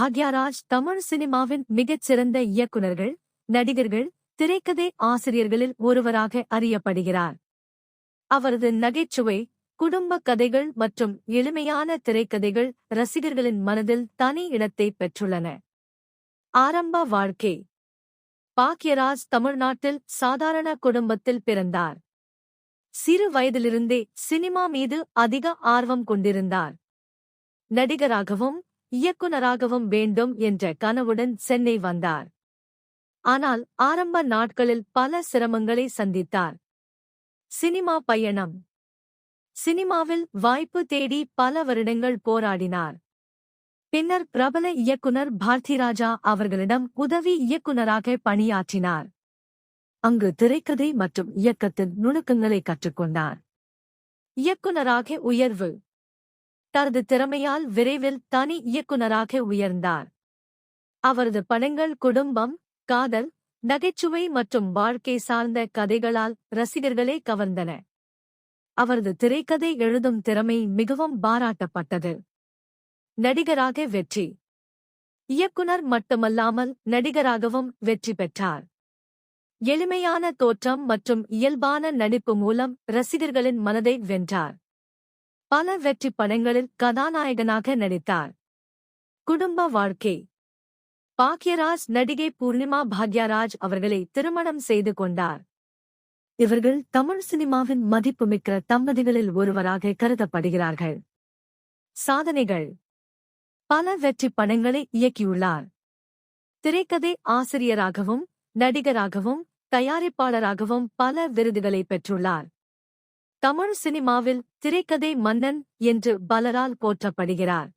பாக்யராஜ் தமிழ் சினிமாவின் மிகச்சிறந்த இயக்குனர்கள், நடிகர்கள், திரைக்கதை ஆசிரியர்களில் ஒருவராக அறியப்படுகிறார். அவரது நகைச்சுவை, குடும்ப கதைகள் மற்றும் எளிமையான திரைக்கதைகள் ரசிகர்களின் மனதில் தனி இடத்தை பெற்றுள்ளன. ஆரம்ப வாழ்க்கை. பாக்யராஜ் தமிழ்நாட்டில் சாதாரண குடும்பத்தில் பிறந்தார். சிறு வயதிலிருந்தே சினிமா மீது அதிக ஆர்வம் கொண்டிருந்தார். நடிகராகவும் இயக்குனராகவும் வேண்டும் என்ற கனவுடன் சென்னை வந்தார். ஆனால் ஆரம்ப நாட்களில் பல சிரமங்களை சந்தித்தார். சினிமா பயணம். சினிமாவில் வாய்ப்பு தேடி பல வருடங்கள் போராடினார். பின்னர் பிரபல இயக்குனர் பாரதிராஜா அவர்களிடம் உதவி இயக்குனராக பணியாற்றினார். அங்கு திரைக்கதை மற்றும் இயக்கத்தின் நுணுக்கங்களை கற்றுக்கொண்டார். இயக்குனராக உயர்வு. தனது திறமையால் விரைவில் தனி இயக்குனராக உயர்ந்தார். அவரது படங்கள் குடும்பம், காதல், நகைச்சுவை மற்றும் வாழ்க்கை சார்ந்த கதைகளால் ரசிகர்களை கவர்ந்தன. அவரது திரைக்கதை எழுதும் திறமை மிகவும் பாராட்டப்பட்டது. நடிகராக வெற்றி. இயக்குனர் மட்டுமல்லாமல் நடிகராகவும் வெற்றி பெற்றார். எளிமையான தோற்றம் மற்றும் இயல்பான நடிப்பு மூலம் ரசிகர்களின் மனதை வென்றார். பல வெற்றி படங்களில் கதாநாயகனாக நடித்தார். குடும்ப வாழ்க்கை. பாக்யராஜ் நடிகை பூர்ணிமா பாக்யராஜ் அவர்களை திருமணம் செய்து கொண்டார். இவர்கள் தமிழ் சினிமாவின் மதிப்புமிக்க தம்பதிகளில் ஒருவராக கருதப்படுகிறார்கள். சாதனைகள். பல வெற்றி படங்களை இயக்கியுள்ளார். திரைக்கதை ஆசிரியராகவும் நடிகராகவும் தயாரிப்பாளராகவும் பல விருதுகளை பெற்றுள்ளார். தமிழ் சினிமாவில் திரைக்கதை மன்னன் என்று பலரால் போற்றப்படுகிறார்.